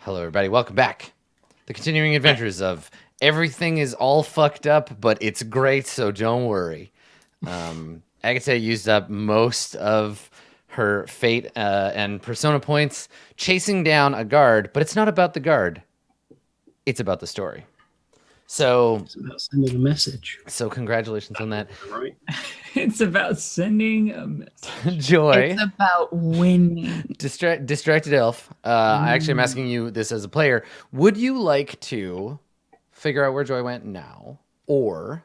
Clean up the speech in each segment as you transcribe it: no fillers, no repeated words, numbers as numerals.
Hello, everybody. Welcome back. The continuing adventures of everything is all fucked up, but it's great, so don't worry. Agatha used up most of her fate and persona points chasing down a guard, but it's not about the guard. It's about the story. So it's about sending a message. So congratulations on that. Right? It's about sending a message. Joy. It's about winning. Distracted elf. I actually am asking you this as a player. Would you like to figure out where Joy went now, or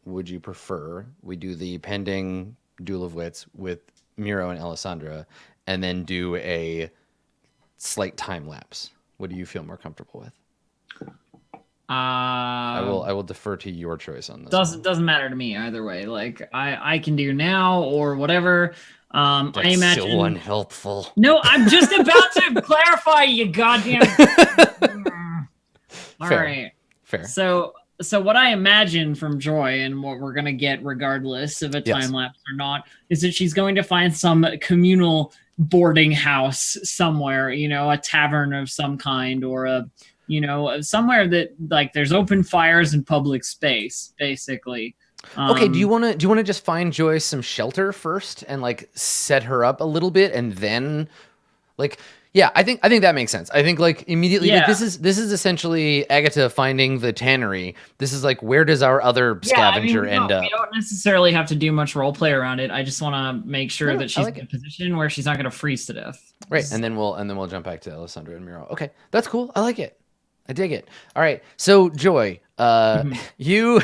would you prefer we do the pending Duel of Wits with Miro and Alessandra, and then do a slight time lapse? What do you feel more comfortable with? I will defer to your choice on this. Doesn't matter to me either way. Like I can do now or whatever. That's I imagine so unhelpful. No, I'm just about to clarify, you goddamn. All Fair. right. Fair. So what I imagine from Joy and what we're gonna get, regardless of a Yes. time lapse or not, is that she's going to find some communal boarding house somewhere. You know, a tavern of some kind, or a somewhere that like there's open fires and public space, basically. Okay, do you want to just find Joy some shelter first and like set her up a little bit, and then like I think that makes sense. I think like immediately like, this is essentially Agatha finding the tannery. This is like, where does our other scavenger end up? We don't necessarily have to do much role play around it. I just want to make sure that she's in a position where she's not going to freeze to death. Right, and then we'll jump back to Alessandra and Miro. Okay, that's cool. I like it. I dig it. All right, so Joy, you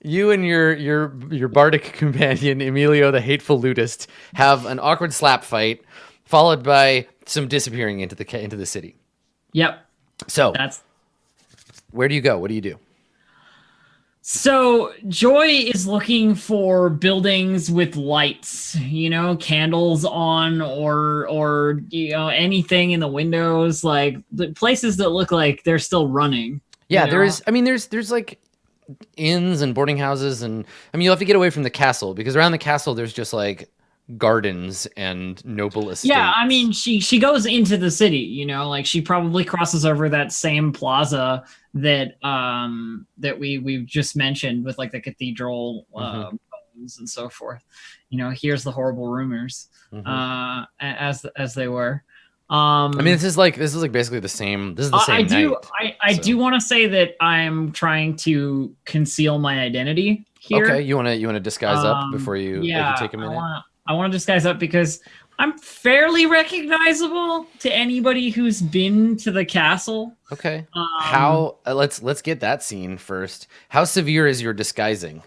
and your bardic companion Emilio, the hateful lutist, have an awkward slap fight, followed by some disappearing into the city. Yep. So where do you go? What do you do? So Joy is looking for buildings with lights, candles on, or anything in the windows, like the places that look like they're still running. Yeah, there's like inns and boarding houses, and you'll have to get away from the castle, because around the castle there's just like gardens and noble estates. Yeah, she goes into the city, like she probably crosses over that same plaza that we've just mentioned with like the cathedral bones and so forth. Here's the horrible rumors as they were. This is like basically the same. This is the same night. I do want to say that I'm trying to conceal my identity here. Okay, you want to disguise up before you take a minute. I want to disguise up because I'm fairly recognizable to anybody who's been to the castle. Okay. How? Let's get that scene first. How severe is your disguising?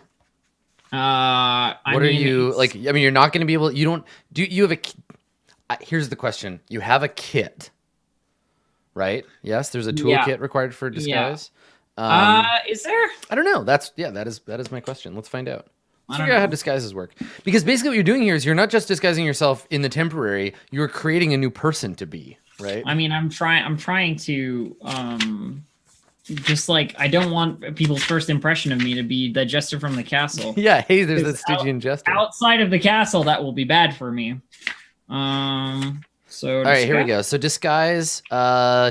What are you like? You're not going to be able. You don't. Do you have a? Here's the question. You have a kit, right? Yes. There's a toolkit required for disguise. Is there? I don't know. That is my question. Let's find out. Let's figure out how disguises work. Because basically what you're doing here is you're not just disguising yourself in the temporary, you're creating a new person to be, right? I'm trying to just like, I don't want people's first impression of me to be the jester from the castle. Yeah, hey, there's that Stygian jester. Outside of the castle, that will be bad for me. So all right, here we go. So disguise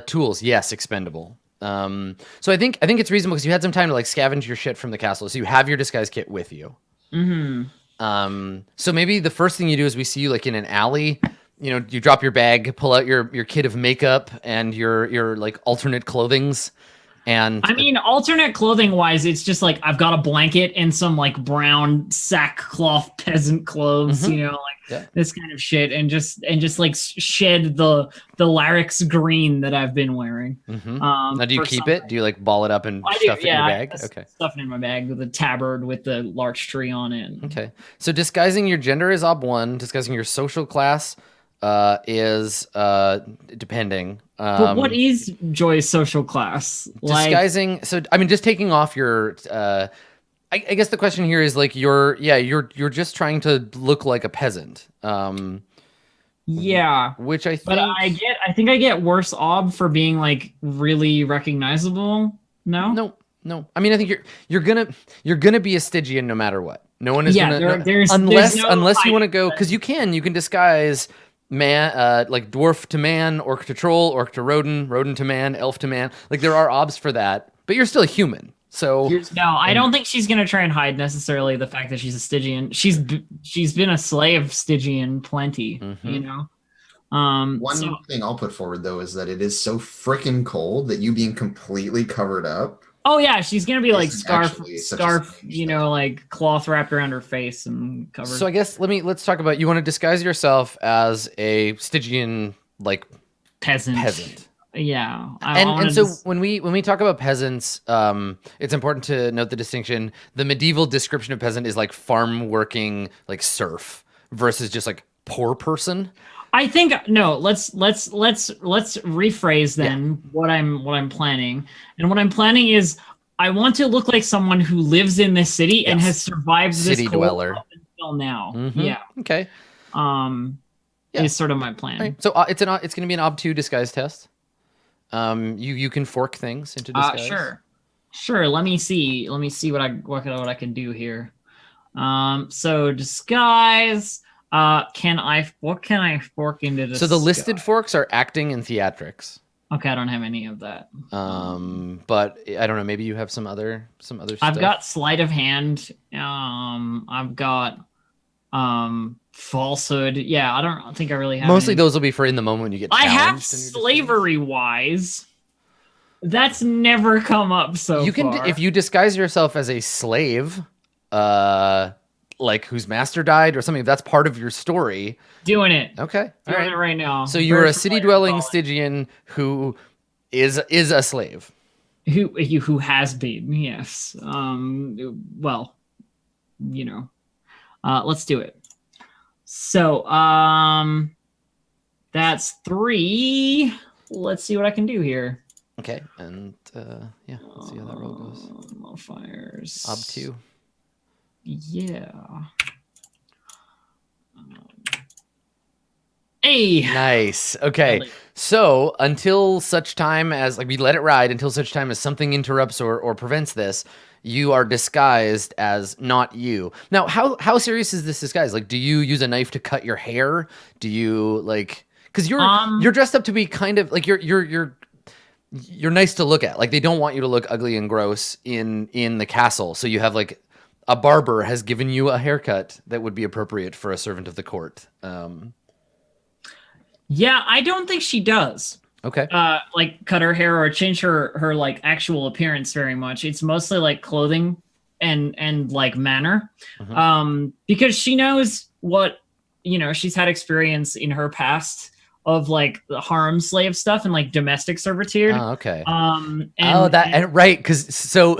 tools, yes, expendable. So I think it's reasonable because you had some time to like scavenge your shit from the castle, so you have your disguise kit with you. So maybe the first thing you do is we see you like in an alley. You drop your bag, pull out your kit of makeup and your like alternate clothings. And alternate clothing wise, it's just like I've got a blanket and some like brown sackcloth peasant clothes, this kind of shit, and just like shed the larynx green that I've been wearing. Now, do you keep it? Do you like ball it up and stuff it in your bag? Okay, stuff it in my bag with a tabard with the larch tree on it. Okay, so disguising your gender is ob 1. Disguising your social class is depending. But what is Joy's social class? Disguising. So just taking off your. I guess the question here is like you're just trying to look like a peasant. Yeah, which I think. But I think I get worse ob for being like really recognizable. No. I think you're gonna be a Stygian no matter what. No one is gonna unless you want to go, because you can disguise man, like dwarf to man, orc to troll, orc to rodent, rodent to man, elf to man. Like there are obs for that, but you're still a human. So No, I don't think she's gonna try and hide necessarily the fact that she's a Stygian. She's been a slave Stygian plenty, you know. One thing I'll put forward though is that it is so freaking cold that you being completely covered up. Oh yeah, she's gonna be like Isn't scarf, actually such a strange you know, like cloth wrapped around her face and covered. So I guess let's talk about, you want to disguise yourself as a Stygian like peasant. Yeah, and so when we talk about peasants, it's important to note the distinction. The medieval description of peasant is like farm working, like serf, versus just like poor person. I think no. Let's rephrase then what I'm planning. And what I'm planning is I want to look like someone who lives in this city and has survived this city cold dweller up until now. Mm-hmm. Yeah. Okay. Is sort of my plan. Right. So it's going to be an ob 2 disguise test. You can fork things into disguise. Sure. Let me see what I can do here. So disguise. What can I fork into this? So the listed forks are acting and theatrics. Okay, I don't have any of that. But I don't know. Maybe you have some other stuff. I've got sleight of hand. I've got falsehood. Yeah, I don't think I really have. Mostly those will be for in the moment when you get challenged. I have slavery wise. That's never come up so far. If you disguise yourself as a slave, like whose master died or something, if that's part of your story. Doing it. Okay. Doing it right now. So you're a city-dwelling Stygian who is a slave. Who has been, yes. Well, you know. Let's do it. So, that's 3. Let's see what I can do here. Okay, and let's see how that roll goes. Modifiers. Ob 2. Yeah. Hey. Nice. Okay. So until such time as we let it ride, until such time as something interrupts or prevents this, you are disguised as not you. Now, how serious is this disguise? Like, do you use a knife to cut your hair? Do you because you're dressed up to be kind of like you're nice to look at. Like they don't want you to look ugly and gross in the castle. So you have like a barber has given you a haircut that would be appropriate for a servant of the court. Yeah, I don't think she does. Okay. Like cut her hair or change her like actual appearance very much. It's mostly like clothing and like manner. Mm-hmm. Because she knows what, she's had experience in her past of like the harem slave stuff and like domestic servitude. Oh, okay. Right. Because so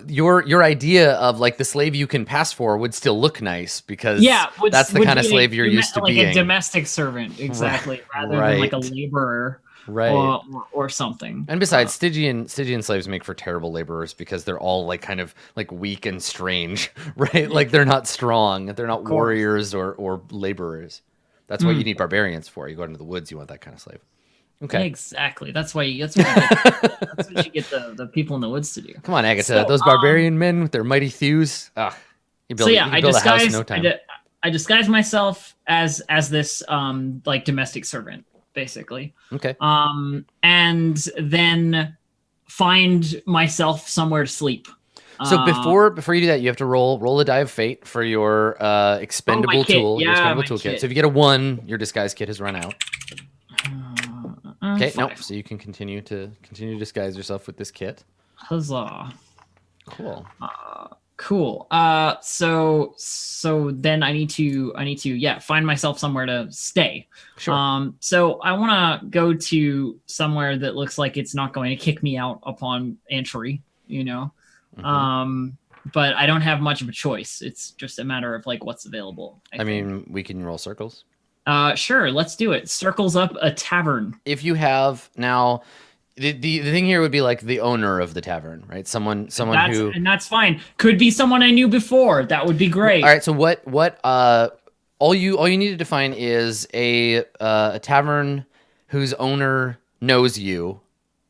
your idea of like the slave you can pass for would still look nice because that's the kind of slave you're used to being. Like a domestic servant, exactly, rather than like a laborer. Right. Or something. And besides, Stygian slaves make for terrible laborers because they're all like kind of like weak and strange, right? Like they're not strong. They're not warriors or laborers. That's what you need barbarians for. You go into the woods, you want that kind of slave. Okay. Exactly. That's what you get the people in the woods to do. Come on, Agatha. Those barbarian men with their mighty thews. I disguise a house in no time. I disguise myself as this like domestic servant, basically. Okay. And then find myself somewhere to sleep. So before you do that, you have to roll a die of fate for your expendable tool. Yeah, your expendable toolkit. So if you get a 1, your disguise kit has run out. Okay, 5. nope. So you can continue to disguise yourself with this kit. Huzzah! Cool. Cool. So then I need to find myself somewhere to stay. Sure. So I want to go to somewhere that looks like it's not going to kick me out upon entry. Mm-hmm. But I don't have much of a choice. It's just a matter of like what's available. I mean, we can roll circles. Sure, let's do it. Circles up a tavern. If you have now, the thing here would be like the owner of the tavern, right? Someone and that's fine. Could be someone I knew before. That would be great. All right. So what all you need to define is a tavern whose owner knows you.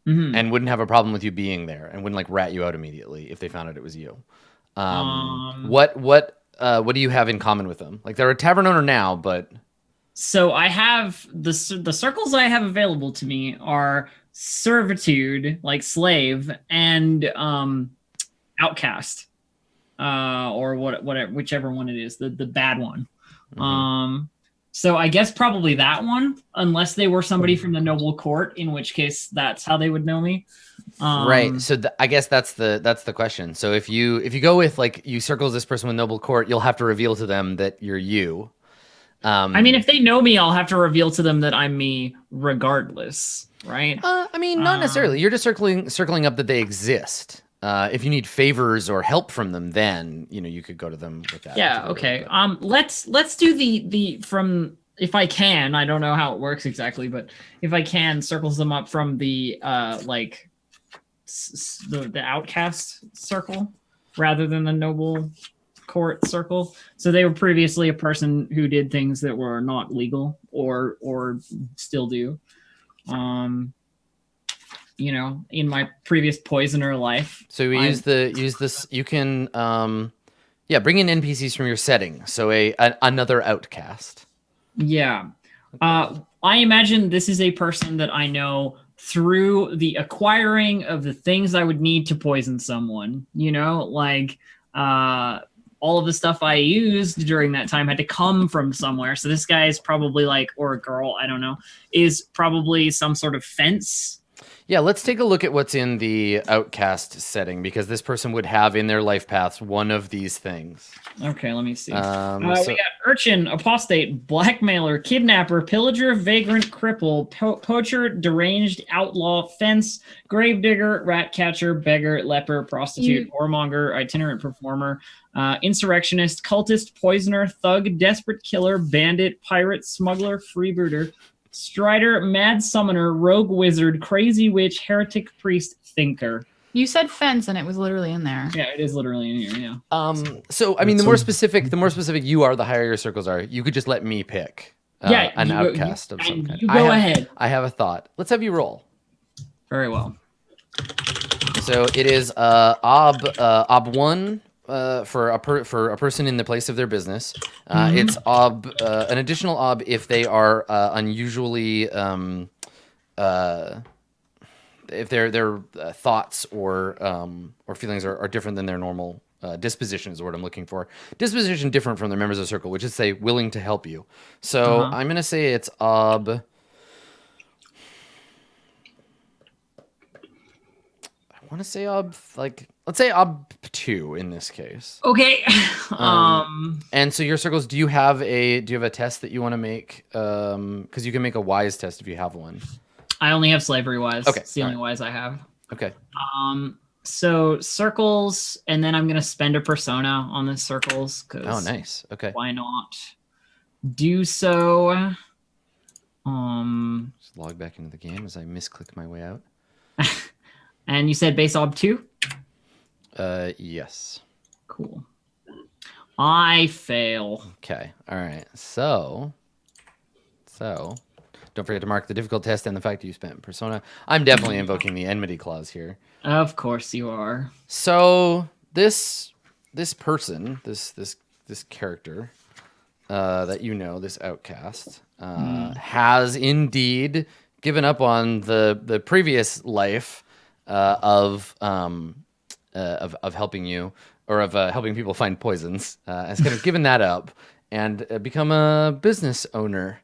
Mm-hmm. And wouldn't have a problem with you being there, and wouldn't like rat you out immediately if they found out it was you. What do you have in common with them? Like they're a tavern owner now, but So I have the circles I have available to me are servitude, like slave, and outcast, or whatever, whichever one it is, the bad one. So I guess probably that one, unless they were somebody from the noble court, in which case that's how they would know me. Right. So I guess that's the question. So if you go with like you circles this person with noble court, you'll have to reveal to them that you're you. I mean, if they know me, I'll have to reveal to them that I'm me regardless, right? I mean, not necessarily. You're just circling up that they exist. If you need favors or help from them, then you could go to them with that. Yeah. Okay. Let's do the from, if I can. I don't know how it works exactly, but if I can, circles them up from the like the outcast circle rather than the noble court circle. So they were previously a person who did things that were not legal or still do. In my previous poisoner life. So we use this. You can bring in NPCs from your setting. So another outcast. Yeah. I imagine this is a person that I know through the acquiring of the things I would need to poison someone. Like all of the stuff I used during that time had to come from somewhere. So this guy is probably or a girl, I don't know, is probably some sort of fence. Yeah, let's take a look at what's in the outcast setting, because this person would have in their life paths one of these things. Okay, let me see. We got urchin, apostate, blackmailer, kidnapper, pillager, vagrant, cripple, poacher, deranged, outlaw, fence, gravedigger, rat catcher, beggar, leper, prostitute, whoremonger, itinerant performer, insurrectionist, cultist, poisoner, thug, desperate killer, bandit, pirate, smuggler, freebooter, strider, mad summoner, rogue wizard, crazy witch, heretic priest, thinker. You said fence, and it was literally in there. Yeah, it is literally in here. Yeah. So I mean, the more specific you are, the higher your circles are. You could just let me pick. An outcast of some kind. You go ahead. I have a thought. Let's have you roll. Very well. So it is ob 1 for a person in the place of their business. It's an additional ob if they are unusually if their thoughts or feelings are different than their normal disposition is what I'm looking for. Disposition different from their members of the circle, which is say willing to help you. So I'm gonna say it's ob. I want to say let's say ob 2 in this case. Okay. And so your circles, do you have a test that you want to make? Because you can make a wise test if you have one. I only have slavery wise. Okay. It's the only wise I have. Okay. So circles, and then I'm gonna spend a persona on the circles. Oh, nice. Okay. Why not do so? Just log back into the game as I misclick my way out. And you said base ob 2? Yes. Cool. I fail. Okay. All right. So don't forget to mark the difficult test and the fact that you spent persona. I'm definitely invoking the enmity clause here. Of course you are. So this person, this character that this outcast has indeed given up on the previous life of helping you, or of helping people find poisons, has kind of given that up and become a business owner.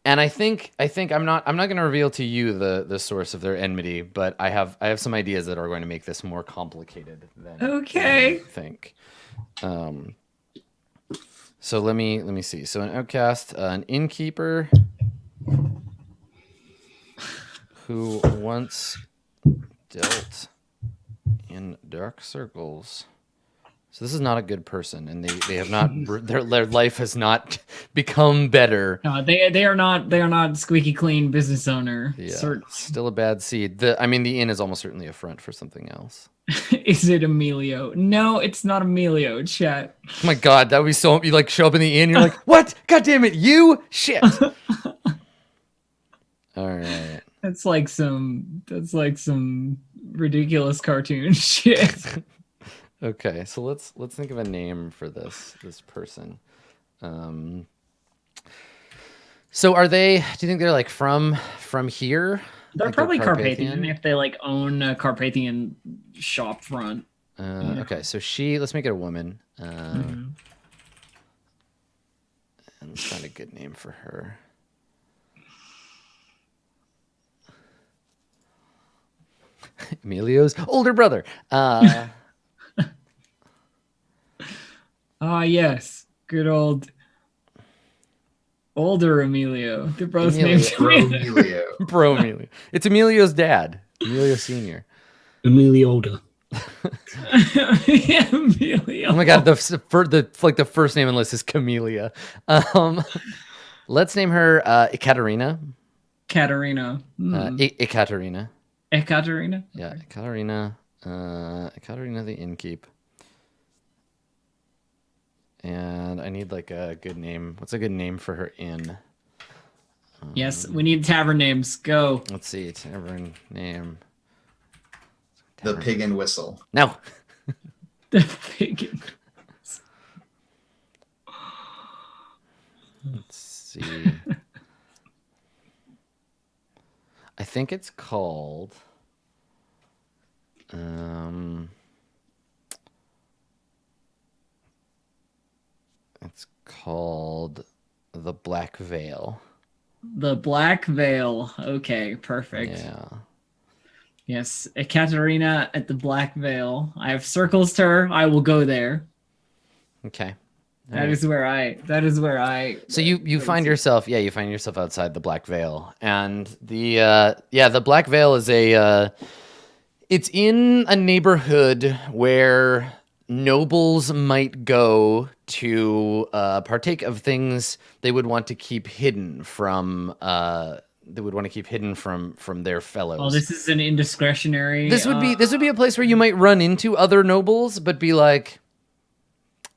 And I think I'm not going to reveal to you the source of their enmity, but I have some ideas that are going to make this more complicated than I think. So let me see. So an outcast, an innkeeper who once dealt in dark circles. So this is not a good person, and they have not their life has not become better. No, they are not squeaky clean business owner. Yeah, still a bad seed. The inn is almost certainly a front for something else. Is it Emilio? No, it's not Emilio, chat. Oh my god, that would be so. You show up in the inn, you're like, what? God damn it, you shit. All right. That's like some ridiculous cartoon shit. Okay, so let's think of a name for this person. So are they? Do you think they're like from here? They're Like probably Carpathian if they like own a Carpathian shop front. Okay, so let's make it a woman. Mhm. And let's find a good name for her. Emilio's older brother. Yes. Good old older Emilio. They're both Emilio. named Emilio. Bro Emilio. It's Emilio's dad. Emilio Sr. Emilioda. Emilio. Oh my god, the first name on the list is Camellia. Let's name her Ekaterina. Katerina. Ekaterina. Ekaterina? Yeah, Ekaterina. Ekaterina the innkeep. And I need like a good name. What's a good name for her inn? Yes, we need tavern names. Go. Let's see, tavern name. The Pig and Whistle. No. The pig. Let's see. I think it's called. It's called the Black Veil. The Black Veil. Okay, perfect. Yeah. Yes, Ekaterina at the Black Veil. I have circles to her. I will go there. Okay. That is where I. So you find yourself outside the Black Veil, and the Black Veil is it's in a neighborhood where nobles might go to partake of things they would want to keep hidden from their fellows. Oh, this is an indiscretionary. This would be a place where you might run into other nobles, but be like,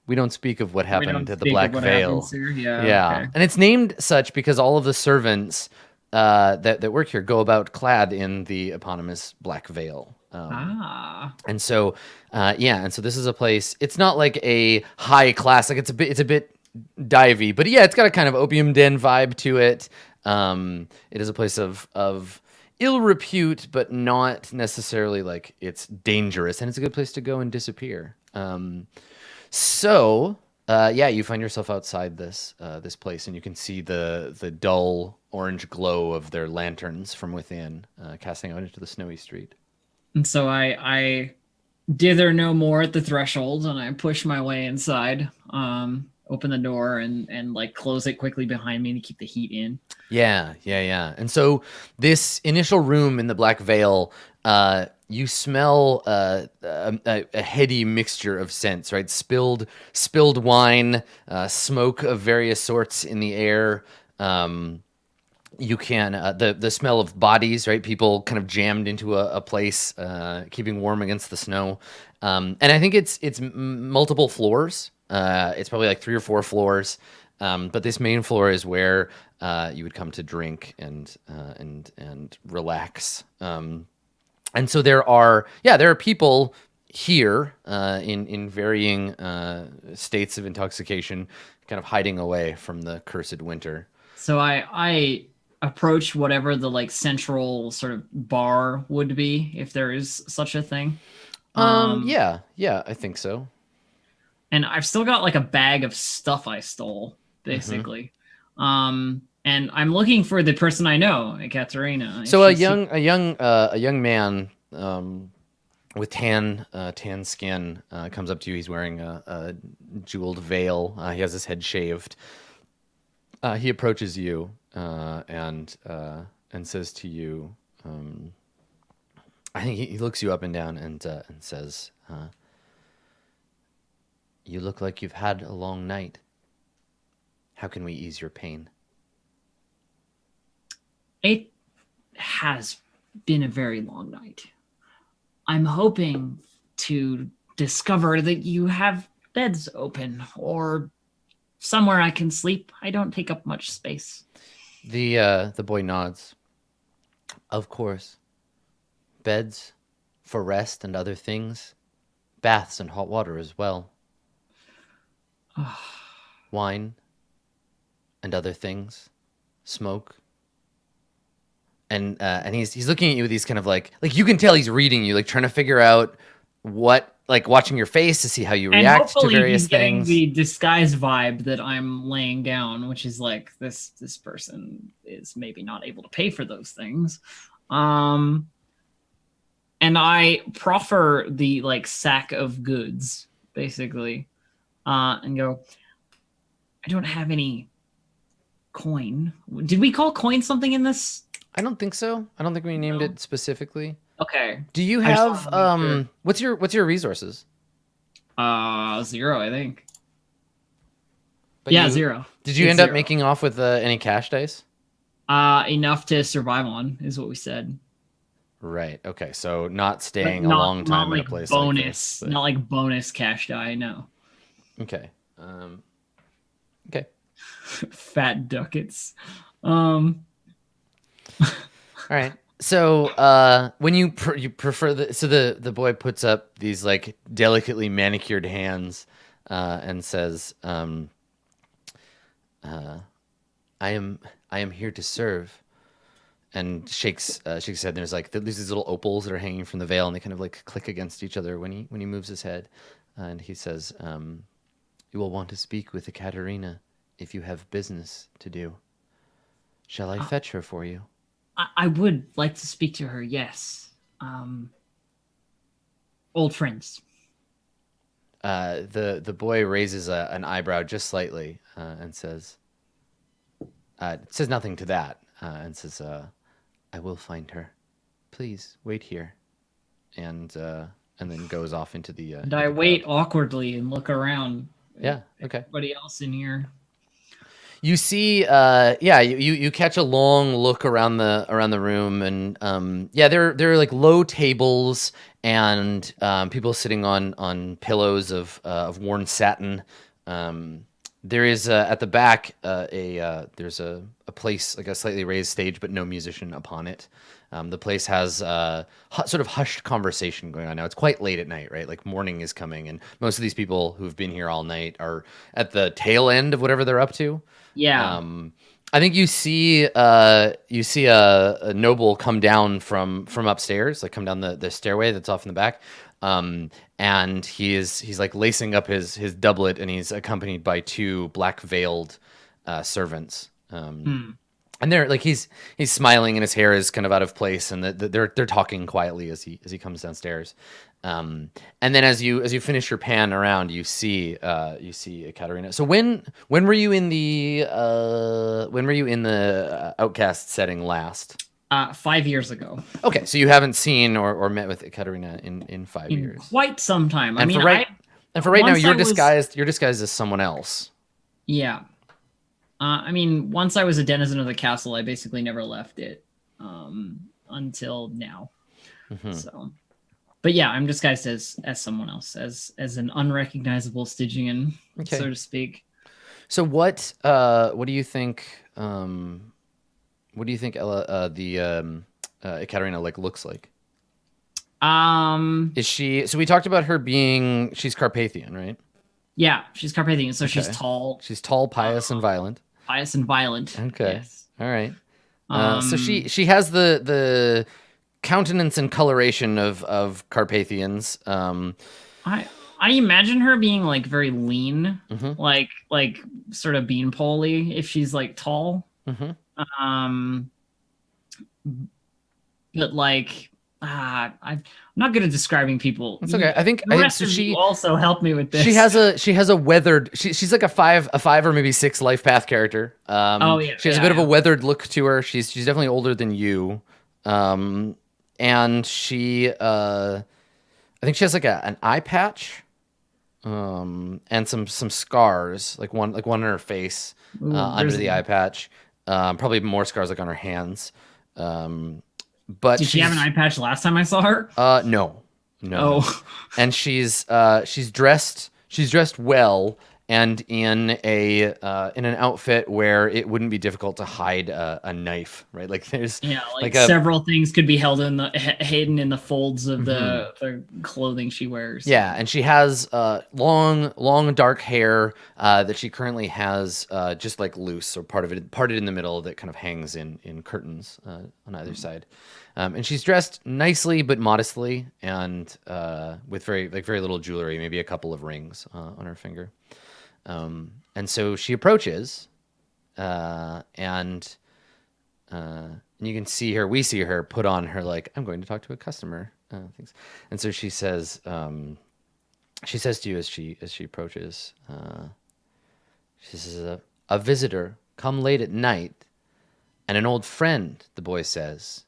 we don't speak of what happened at the Black Veil. Yeah. Okay. And it's named such because all of the servants that work here go about clad in the eponymous Black Veil. And so this is a place. It's not like a high class, like it's a bit divey, but yeah, it's got a kind of opium den vibe to it. It is a place of ill repute, but not necessarily like it's dangerous, and it's a good place to go and disappear. So you find yourself outside this place, and you can see the dull orange glow of their lanterns from within, casting out into the snowy street. And so I dither no more at the threshold, and I push my way inside. Open the door and like close it quickly behind me to keep the heat in. Yeah. And so this initial room in the Black Veil, you smell a heady mixture of scents, right? Spilled wine, smoke of various sorts in the air. You can the smell of bodies, right? People kind of jammed into a place, keeping warm against the snow. And I think it's multiple floors. It's probably like 3 or 4 floors. But this main floor is where you would come to drink and relax. And so there are people here in varying states of intoxication, kind of hiding away from the cursed winter. So I approach whatever the like central sort of bar would be, if there is such a thing. Yeah, I think so. And I've still got like a bag of stuff I stole, basically. And I'm looking for the person I know, Ekaterina. So a young man with tan skin comes up to you. He's wearing a jeweled veil. He has his head shaved. He approaches you and says to you, I think he looks you up and down and says, "You look like you've had a long night. How can we ease your pain?" It has been a very long night. I'm hoping to discover that you have beds open or somewhere I can sleep. I don't take up much space. The boy nods. Of course. Beds for rest and other things. Baths and hot water as well. Wine and other things. smoke. And he's looking at you with these kind of like you can tell he's reading you, like trying to figure out what, like watching your face to see how you react to various he's getting things. the disguise vibe that I'm laying down, which is like this person is maybe not able to pay for those things. And I proffer the like sack of goods, basically, and go, I don't have any coin. Did we call coin something in this? I don't think so. I don't think we named it specifically. Okay. Do you I just have wanted to make sure. what's your resources? 0, I think. But Yeah, you- 0. Did you It's end up 0. making off with any cash dice? Enough to survive on is what we said. Right. Okay. So not But staying a long time in a place bonus, like this. but- not like bonus cash die. No, Okay. Okay. fat ducats. All right. So when you prefer the boy puts up these like delicately manicured hands and says, I am here to serve, and shakes his head. And there's like these little opals that are hanging from the veil, and they kind of like click against each other when he moves his head. And he says, you will want to speak with Ekaterina if you have business to do. Shall I fetch her for you? I would like to speak to her. Yes, old friends. The boy raises an eyebrow just slightly and says, says nothing to that, and says, I will find her. Please wait here. And then goes off into the And I wait awkwardly and look around. Yeah, okay. Everybody else in here. You see, you catch a long look around the room, and there are like low tables and people sitting on pillows of worn satin. There is at the back there's a place, like a slightly raised stage, but no musician upon it. The place has sort of hushed conversation going on now. It's quite late at night, right? Like morning is coming, and most of these people who've been here all night are at the tail end of whatever they're up to. Yeah. I think you see a noble come down from upstairs, like come down the stairway that's off in the back, and he's like lacing up his doublet, and he's accompanied by 2 black veiled servants. And they're like he's smiling, and his hair is kind of out of place, and they're talking quietly as he comes downstairs. And then as you finish your pan around, you see Ekaterina. So when were you in the outcast setting last? 5 years ago. Okay, so you haven't seen or met with Ekaterina in 5 In years. quite some time. And for right now, once you're I was- disguised as someone else. Yeah. Once I was a denizen of the castle, I basically never left it until now. Mhm. So, but yeah, I'm disguised as someone else, as an unrecognizable Stygian, Okay. so to speak. So what do you think? What do you think Ekaterina looks like? Is she? So we talked about her being. She's Carpathian, right? Yeah, she's Carpathian, so she's Okay. tall, She's tall, pious, and violent. pious, and violent. Okay. Yes. All right. Um, So she has the countenance and coloration of Carpathians. I imagine her being like very lean, Mhm. like sort of beanpole-y if she's like tall. Mhm. But like I'm not good at describing people. It's okay. I think The rest so. of She you also help me with this. she has a weathered. She's like a 5 or maybe 6 life path character. Oh, yeah, She has a bit of a weathered look to her. She's definitely older than you. And she I think she has like an eye patch. And some scars, like one on her face, Ooh, under the grizzly. eye patch. Probably more scars like on her hands. But Did she have an eye patch last time I saw her? No. Oh, And she's dressed well, and in an outfit where it wouldn't be difficult to hide a knife, right? Like there's like several things could be held in the hidden in the folds of the clothing she wears. Yeah, and she has long dark hair that she currently has just like loose or parted in the middle that kind of hangs in curtains on either side. And she's dressed nicely but modestly, and with very little jewelry, maybe a couple of rings on her finger. And so she approaches, and you can see her. We see her put on her like, I'm going to talk to a customer things. And so she says to you as she approaches, she says, a visitor come late at night, and an old friend. The boy says,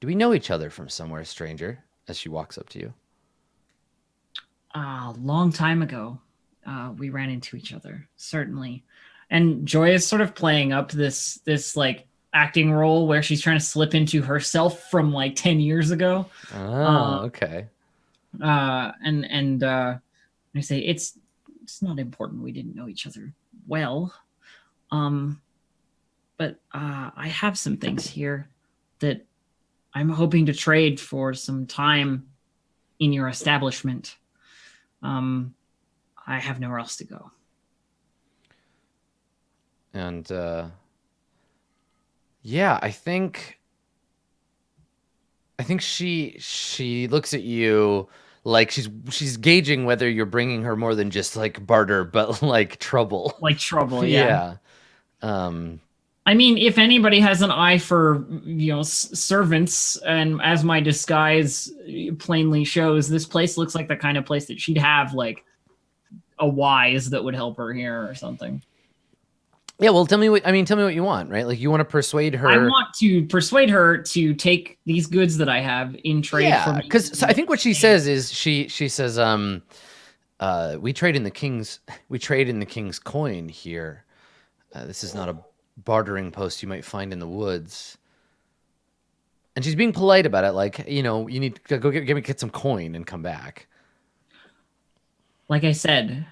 do we know each other from somewhere, stranger? As she walks up to you. A long time ago, we ran into each other, certainly. And Joy is sort of playing up this like acting role where she's trying to slip into herself from like 10 years ago. Oh, okay. And I say it's not important. We didn't know each other well. But I have some things here that I'm hoping to trade for some time in your establishment. I have nowhere else to go. And yeah, I think she looks at you like she's gauging whether you're bringing her more than just like barter, but like trouble. Like trouble, yeah. I mean, if anybody has an eye for servants, and as my disguise plainly shows, this place looks like the kind of place that she'd have like a wise that would help her here or something. Yeah, well, tell me what you want, right? Like you want to persuade her. I want to persuade her to take these goods that I have in trade for me. Because I think what she says is she says, we trade in the king's coin here. This is not a bartering post you might find in the woods. And she's being polite about it, like, you need to go get some coin and come back. Like I said,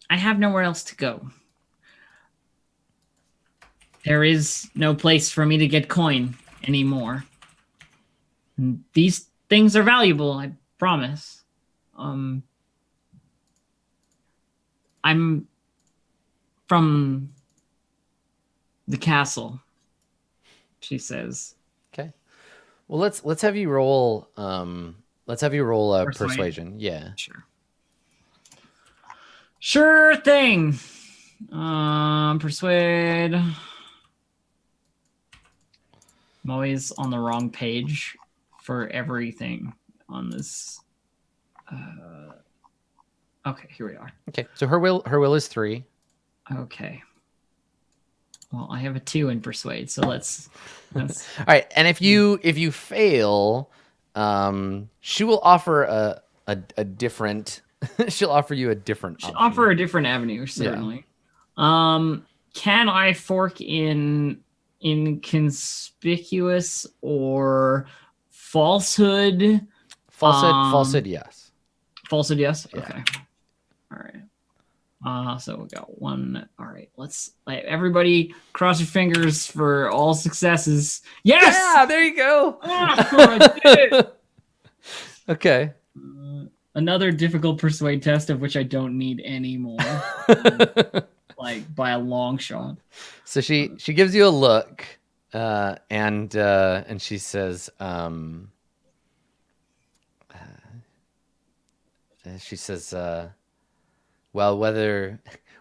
I have nowhere else to go. There is no place for me to get coin anymore. And these things are valuable, I promise. I'm from the castle, she says. Okay. Well, let's have you roll a persuasion. Yeah. Sure thing. Persuade. I'm always on the wrong page for everything on this. Okay, here we are. Okay, so her will is 3. Okay. Well, I have a 2 in persuade, so let's. All right, and if you fail, she will offer a different. She'll offer you a different. She'll offer a different avenue, certainly. Yeah. Can I fork in inconspicuous or falsehood? Falsehood, yes. Falsehood, yes. Yeah. Okay. All right. So we got 1. All right. Let's everybody cross your fingers for all successes. Yes. Yeah. There you go. I did it. Okay. Another difficult persuade test of which I don't need any more. Like by a long shot. So she gives you a look, and she says, well, whether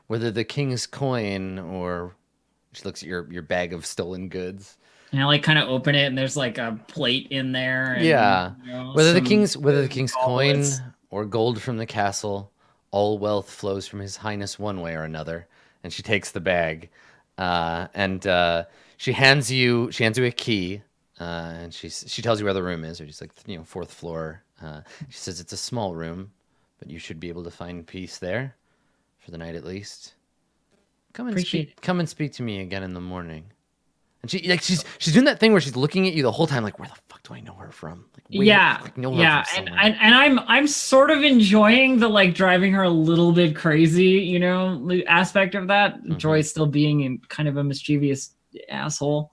the king's coin or she looks at your bag of stolen goods. And I like kind of open it, and there's like a plate in there. And, yeah. Whether the king's coin goblets. or gold from the castle, all wealth flows from His Highness one way or another. And she takes the bag, and she hands you a key, and she tells you where the room is, or just like 4th floor. She says it's a small room, but you should be able to find peace there, for the night at least. Come and speak to me again in the morning. And she's doing that thing where she's looking at you the whole time, like, where the fuck do I know her from? Like, wait, Yeah, I know her yeah, from and somewhere. I'm sort of enjoying the like driving her a little bit crazy, you know, aspect of that. Joy still being in kind of a mischievous asshole.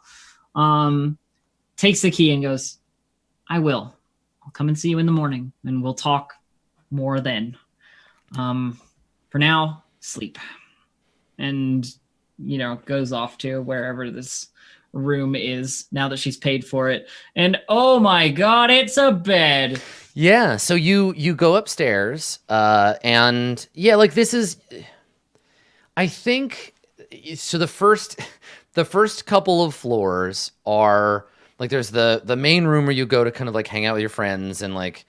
Takes the key and goes, "I will. I'll come and see you in the morning, and we'll talk more then. For now, sleep." And goes off to wherever this room is now that she's paid for it. And oh my god, it's a bed. Yeah, so you go upstairs, and yeah, like this is, I think, so the first couple of floors are like there's the main room where you go to kind of like hang out with your friends and like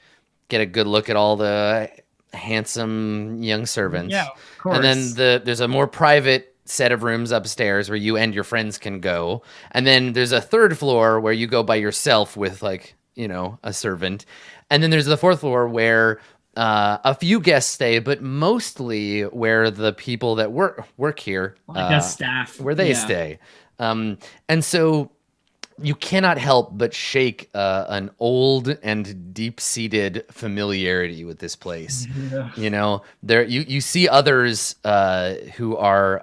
get a good look at all the handsome young servants. Yeah, of course. And then there's a more private set of rooms upstairs where you and your friends can go. And then there's a third floor where you go by yourself with like, a servant. And then there's the fourth floor where a few guests stay, but mostly where the people that work here, like staff, where they stay. And so you cannot help but shake an old and deep-seated familiarity with this place. Yeah. There you see others who are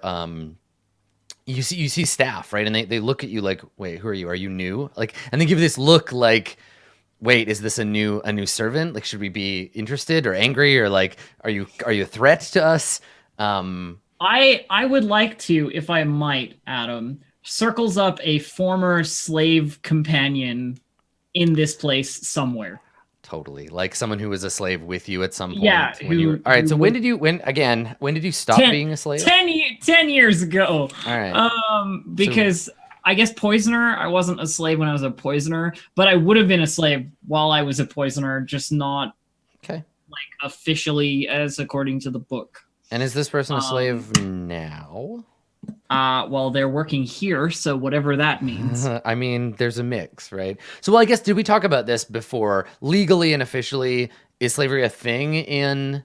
you see staff, right? And they look at you like, wait, who are you? Are you new? Like, and they give this look like, wait, is this a new servant? Like, should we be interested or angry or like, are you a threat to us? I would like to, if I might, Adam, circles up a former slave companion in this place somewhere. Totally, like someone who was a slave with you at some point. Yeah. All right. So when did you stop being a slave? 10 years ago. All right. Because I guess poisoner. I wasn't a slave when I was a poisoner, but I would have been a slave while I was a poisoner, just not okay, like officially as according to the book. And is this person a slave now? Well, they're working here, so whatever that means. I mean, there's a mix, right? So, well, I guess, did we talk about this before? Legally and officially, is slavery a thing in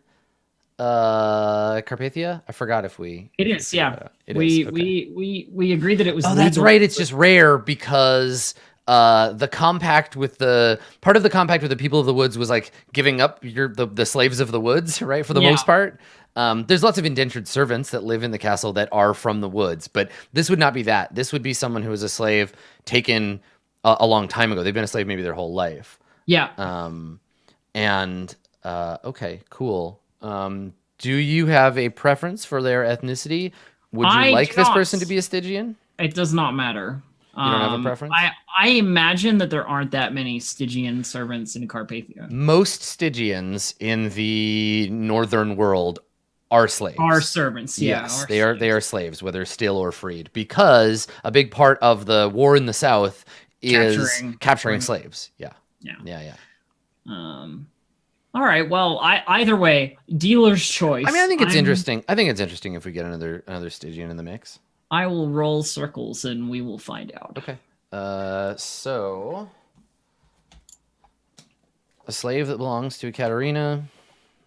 Carpathia? I forgot if we... It is, yeah. We agreed that it was legal. legal. That's right. It's just rare because part of the compact with the people of the woods was like giving up the slaves of the woods, right? For the most part. There's lots of indentured servants that live in the castle that are from the woods, but this would not be that. This would be someone who was a slave taken a long time ago. They've been a slave maybe their whole life. Yeah. Okay, cool. Do you have a preference for their ethnicity? Would you like this person to be a Stygian? It does not matter. You don't have a preference? I imagine that there aren't that many Stygian servants in Carpathia. Most Stygians in the northern world are slaves. Are servants, yeah. Yes, they are slaves, whether still or freed, because a big part of the war in the South is capturing slaves. Yeah. All right. Well, either way, dealer's choice. I mean, I think it's interesting. I think it's interesting if we get another Stygian in the mix. I will roll circles and we will find out. Okay. So a slave that belongs to Katerina.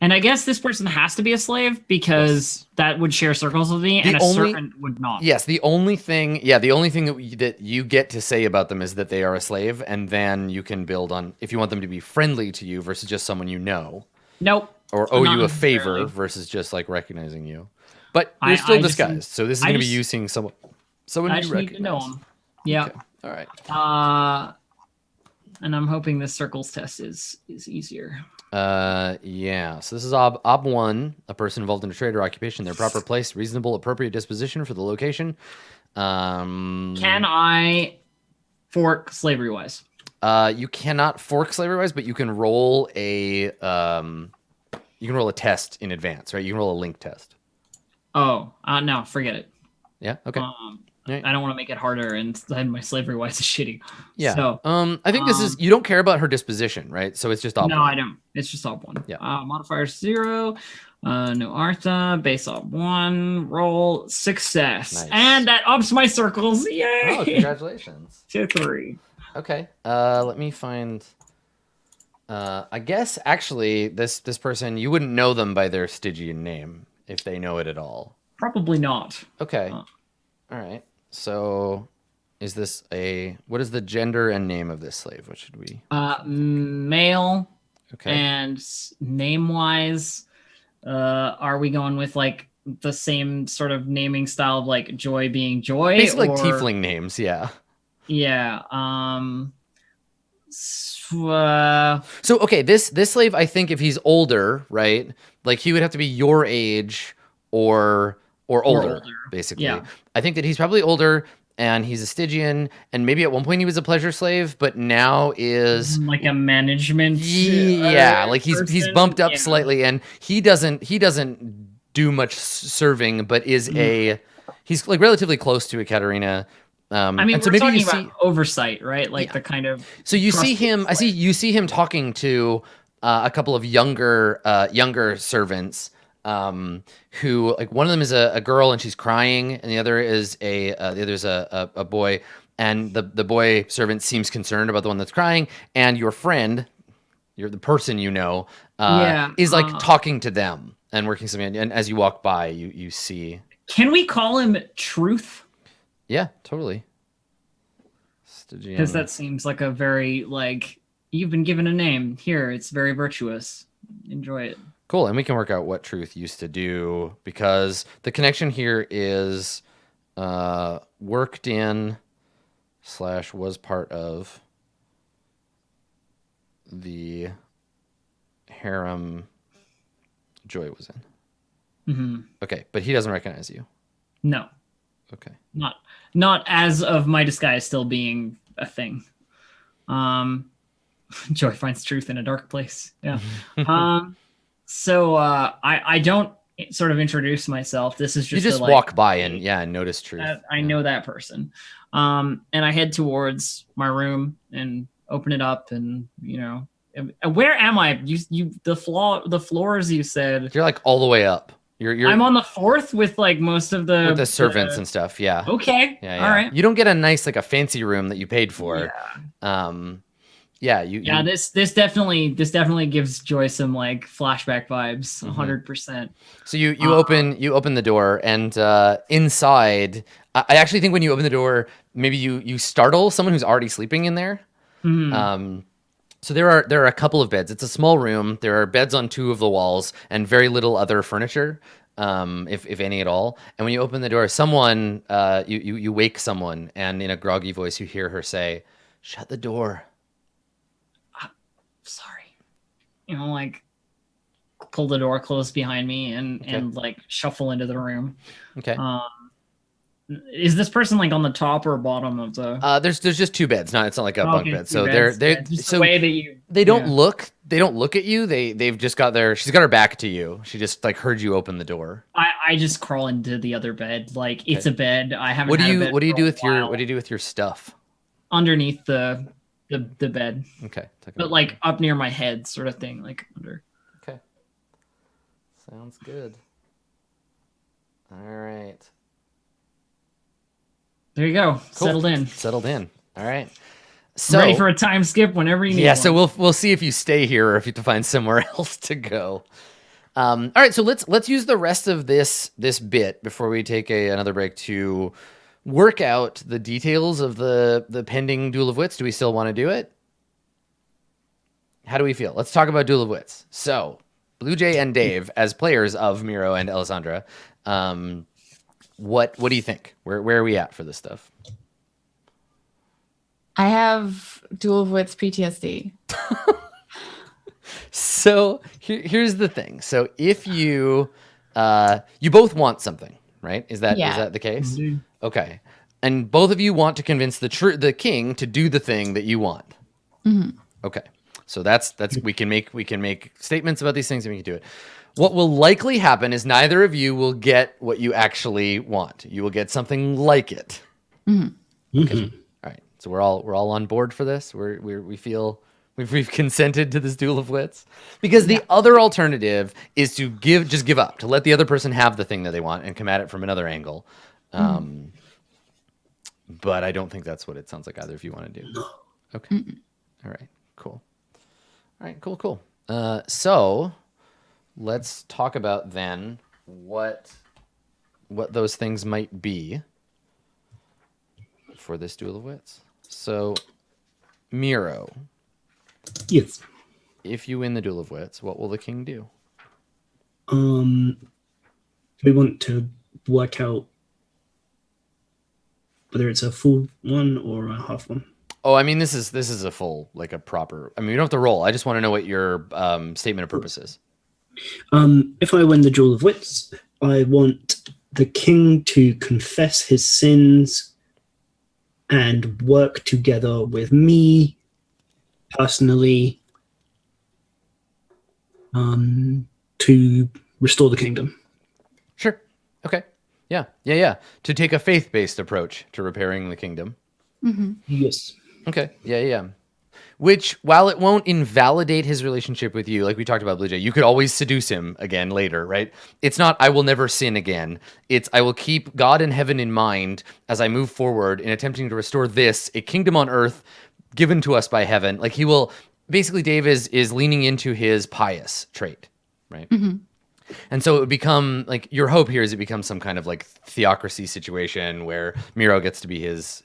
And I guess this person has to be a slave because that would share circles with me, and a servant would not. Yes, the only thing that you get to say about them is that they are a slave, and then you can build on if you want them to be friendly to you versus just someone you know. Nope. Or owe you a favor versus just like recognizing you. But you're still disguised, so this is going to be you seeing someone you recognize. Need to know them. Yeah. Okay. All right. And I'm hoping this circles test is easier. Yeah. So this is Ob 1, a person involved in a trade or occupation, their proper place, reasonable, appropriate disposition for the location. Can I fork slavery wise? You cannot fork slavery wise, but you can roll a test in advance, right? You can roll a link test. Oh, no, forget it. Yeah. Okay. Right. I don't want to make it harder, and then my slavery wise is shitty. Yeah. So, I think this is you don't care about her disposition, right? So it's just Ob 1. No, I don't. It's just Ob 1. Yeah. Modifier 0. No Artha. Base Ob 1. Roll success, and that ups my circles. Yay! Oh, congratulations. 2, 3. Okay. Let me find. I guess actually this person you wouldn't know them by their Stygian name if they know it at all. Probably not. Okay. All right. So Is this what is the gender and name of this slave? What should we? Male. Okay. And name-wise, are we going with like the same sort of naming style of like Joy being Joy? Basically like tiefling names, yeah. Yeah. So okay, this slave, I think if he's older, right? Like he would have to be your age or older, basically. Yeah. I think that he's probably older and he's a Stygian, and maybe at one point he was a pleasure slave, but now is like a management. Yeah, like he's bumped up Yeah. slightly, and he doesn't do much serving, but is he's like relatively close to Ekaterina. I mean, and so we're maybe talking about oversight, right? Like the kind of. So you see trusted him. slave. You see him talking to a couple of younger servants. Who, like, one of them is a girl and she's crying, and the other is a boy, and the boy servant seems concerned about the one that's crying, and your friend, the person is like talking to them and working something, and as you walk by, you see. Can we call him Truth? Yeah, totally. Because that seems like a very, like, you've been given a name. Here, it's very virtuous. Enjoy it. Cool, and we can work out what Truth used to do, because the connection here is worked in / was part of the harem Joy was in. Mm-hmm. Okay, but he doesn't recognize you. No. Okay. Not as of my disguise still being a thing. Joy finds truth in a dark place. Yeah. So I don't sort of introduce myself. This is just you just walk by and notice Truth. I know that person. And I head towards my room and open it up, and where am I? The floors you said. You're like all the way up. I'm on the 4th with like most of the servants and stuff. Yeah. Okay. Yeah. All right. You don't get a nice, like, a fancy room that you paid for. Yeah. This definitely gives Joy some like flashback vibes. 100%. So you open the door, and inside, I actually think when you open the door, maybe you startle someone who's already sleeping in there. Mm-hmm. So there are a couple of beds. It's a small room. There are beds on 2 of the walls and very little other furniture, if any at all. And when you open the door, someone you wake someone, and in a groggy voice you hear her say, "Shut the door." Sorry. Like pull the door closed behind me and like shuffle into the room. Okay. Is this person like on the top or bottom of the? There's just 2 beds. It's not like a bunk bed. So beds. they're so the way that they don't look at you. They've just got she's got her back to you. She just like heard you open the door. I just crawl into the other bed. Like it's a bed. I haven't. What do you do with your stuff? Underneath the bed. Okay. But like up near my head, sort of thing, like under. Okay. Sounds good. All right. There you go. Cool. Settled in. All right. So ready for a time skip whenever you need. Yeah. one. So we'll see if you stay here or if you have to find somewhere else to go. All right. So let's use the rest of this bit before we take another break to work out the details of the pending Duel of Wits. Do we still want to do it? How do we feel? Let's talk about Duel of Wits. So Blue Jay and Dave, as players of Miro and Alessandra, what do you think? Where are we at for this stuff? I have Duel of Wits PTSD. So here's the thing. So if you both want something, right? Is that the case? Mm-hmm. Okay. And both of you want to convince the king to do the thing that you want. Mm-hmm. Okay. So that's we can make statements about these things and we can do it. What will likely happen is neither of you will get what you actually want. You will get something like it. Mm-hmm. Okay. All right. So we're all on board for this. We feel we've consented to this Duel of Wits, because the other alternative is to give up, to let the other person have the thing that they want and come at it from another angle. But I don't think that's what it sounds like either of you want to do. Okay. All right. Cool. All right. Cool. So let's talk about then what those things might be. for this duel of wits. So, Miro, Yes. if you win the duel of wits, what will the king do? We want to work out whether it's a full one or a half one. Oh, I mean, this is a full, like a proper. I mean, you don't have to roll. I just want to know what your statement of purpose is. If I win the Duel of Wits, I want the king to confess his sins and work together with me personally to restore the kingdom. Sure. Okay. Yeah. To take a faith-based approach to repairing the kingdom. Yes. Okay. Yeah. Which, while it won't invalidate his relationship with you, like we talked about, Blue Jay, you could always seduce him again later, right? It's not, I will never sin again. It's, I will keep God and heaven in mind as I move forward in attempting to restore this, a kingdom on earth given to us by heaven. Like he will, basically Dave is leaning into his pious trait, right? And so it would become, like, your hope here is it becomes some kind of like theocracy situation where Miro gets to be his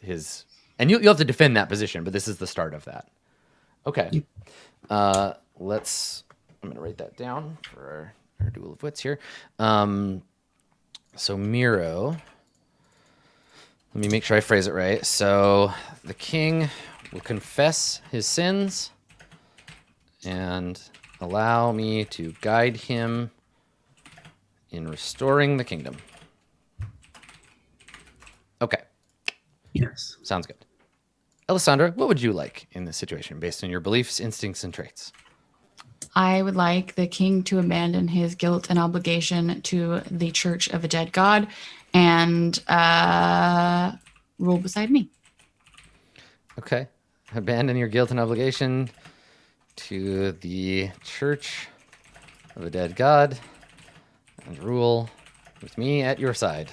and you'll have to defend that position, but this is the start of that. Okay. I'm going to write that down for our duel of wits here. So Miro, let me make sure I phrase it right. So the king will confess his sins and allow me to guide him in restoring the kingdom. Okay. Yes. Sounds good. Alessandra, what would you like in this situation based on your beliefs, instincts, and traits? I would like the king to abandon his guilt and obligation to the Church of a Dead God and rule beside me. Okay. Abandon your guilt and obligation to the Church of a Dead God and rule with me at your side.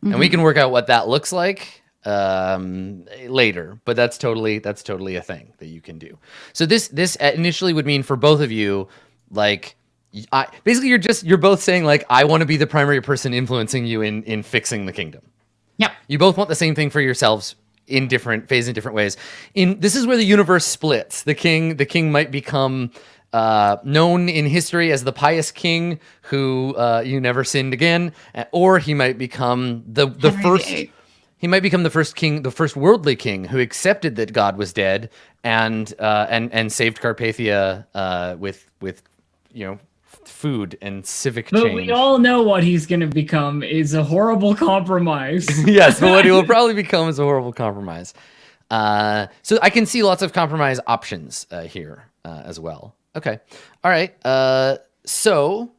And we can work out what that looks like later, but that's totally a thing that you can do. So this initially would mean for both of you, like, basically you're both saying, like, I want to be the primary person influencing you in fixing the kingdom. Yep. You both want the same thing for yourselves in different ways. This is where the universe splits. The king might become known in history as the pious king who you never sinned again, or he might become the first. He might become the first king, the first worldly king who accepted that God was dead and saved Carpathia with food and civic change. But we all know what he's going to become is a horrible compromise. Yes, but what he will probably become is a horrible compromise. So I can see lots of compromise options here as well. Okay. All right. So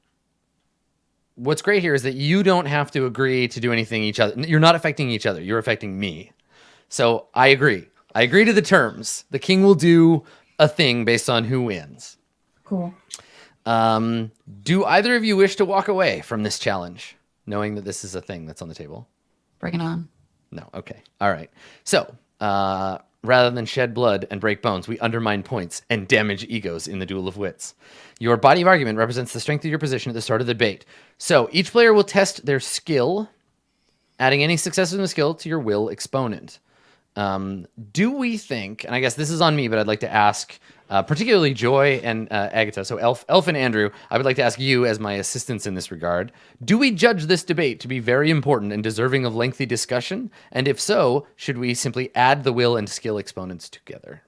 what's great here is that you don't have to agree to do anything each other. You're not affecting each other. You're affecting me. So I agree. I agree to the terms. The king will do a thing based on who wins. Cool. Do either of you wish to walk away from this challenge, knowing that this is a thing that's on the table? Bring it on. No. Okay. All right. So rather than shed blood and break bones, we undermine points and damage egos in the duel of wits. Your body of argument represents the strength of your position at the start of the debate. So each player will test their skill, adding any successes in the skill to your will exponent. Do we think, and I guess this is on me, but I'd like to ask particularly Joy and Agatha, so Elf and Andrew, I would like to ask you as my assistants in this regard, do we judge this debate to be very important and deserving of lengthy discussion? And if so, should we simply add the will and skill exponents together?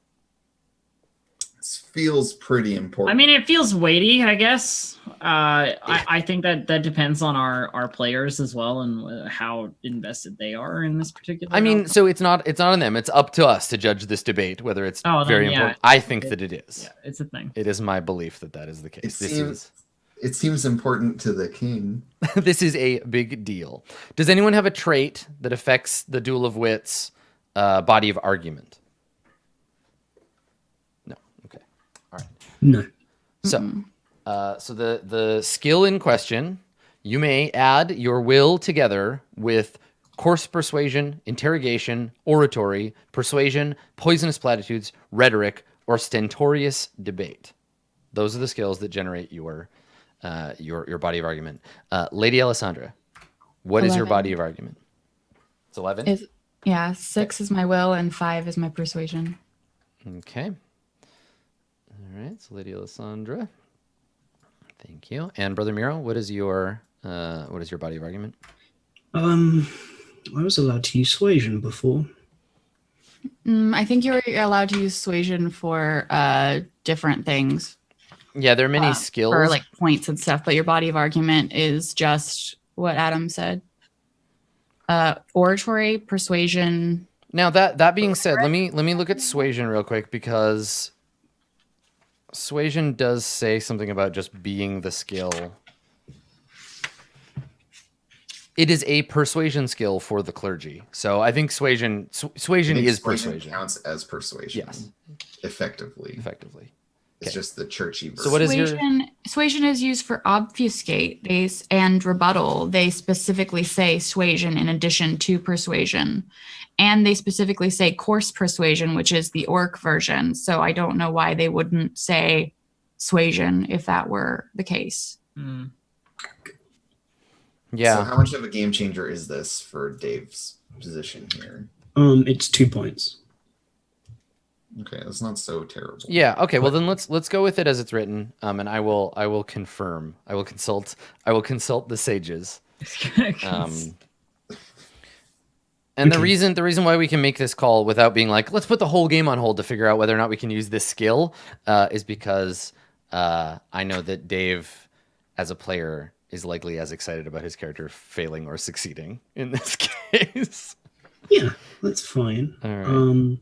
This feels pretty important. I mean, it feels weighty, I guess. I think that depends on our players as well and how invested they are in this particular. I mean, so it's not on them. It's up to us to judge this debate, whether it's very important. I think that it is. Yeah, it's a thing. It is my belief that is the case. It seems important to the king. This is a big deal. Does anyone have a trait that affects the duel of wits body of argument? No. Okay. All right. No. So, so the skill in question, you may add your will together with coarse persuasion, interrogation, oratory, persuasion, poisonous platitudes, rhetoric, or stentorious debate. Those are the skills that generate your body of argument. Lady Alessandra, what is your 11. body of argument? It's 11? Yeah, 6 is my will and 5 is my persuasion. Okay. All right. So Lady Alessandra. Thank you. And Brother Miro, what is your body of argument? I was allowed to use suasion before. I think you're allowed to use suasion for different things. Yeah, there are many skills. For like points and stuff, but your body of argument is just what Adam said. Oratory, persuasion. Now that being said, let me look at suasion real quick, because suasion does say something about just being the skill. It is a persuasion skill for the clergy. So I think suasion is persuasion. Counts as persuasion. Yes. Effectively. It's just the churchy version. So what is suasion is used for obfuscate and rebuttal. They specifically say suasion in addition to persuasion. And they specifically say coarse persuasion, which is the orc version. So I don't know why they wouldn't say suasion if that were the case. Yeah. So how much of a game changer is this for Dave's position here? It's 2 points. Okay, that's not so terrible. Yeah. Okay. Well, then let's go with it as it's written. And I will confirm. I will consult the sages. And the reason why we can make this call without being like, let's put the whole game on hold to figure out whether or not we can use this skill, is because I know that Dave, as a player, is likely as excited about his character failing or succeeding in this case. Yeah, that's fine. All right.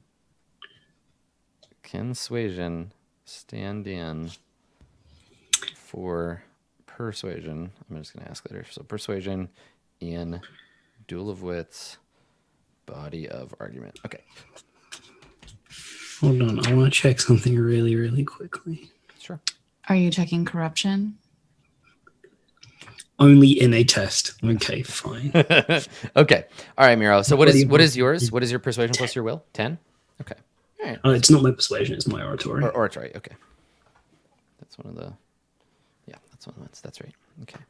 Can suasion stand in for persuasion? I'm just going to ask later. So persuasion in Duel of Wits, body of argument. Okay. Hold on. I want to check something really, really quickly. Sure. Are you checking corruption? Only in a test. Okay, fine. Okay. All right, Miro. So what is yours? What is your persuasion plus your will? 10? Okay. All right. It's not my persuasion, it's my oratory. Oratory, okay. That's one of the... Yeah, that's one of the... That's right. Okay.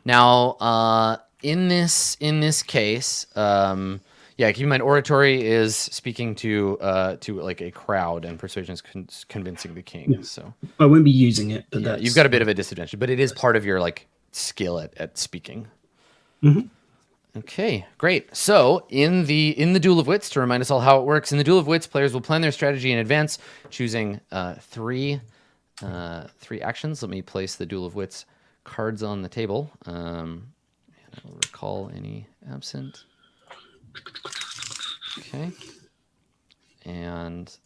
Now, in this case, keep in mind, oratory is speaking to like a crowd, and persuasion is convincing the king. Yeah. So I won't be using it, but you've got a bit of a disadvantage, but it is part of your like skill at speaking. Mm-hmm. Okay, great. So in the Duel of Wits, to remind us all how it works, in the Duel of Wits, players will plan their strategy in advance, choosing three actions. Let me place the Duel of Wits cards on the table. And I'll recall any absent. Okay. And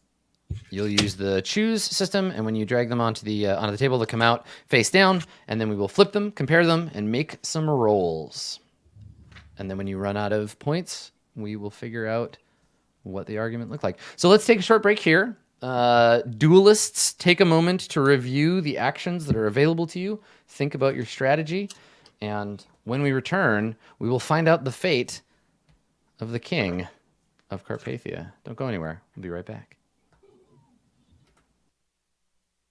you'll use the choose system, and when you drag them onto the table, they'll come out face down, and then we will flip them, compare them, and make some rolls. And then when you run out of points, we will figure out what the argument looked like. So let's take a short break here. Duelists, take a moment to review the actions that are available to you. Think about your strategy. And when we return, we will find out the fate of the king of Carpathia. Don't go anywhere. We'll be right back.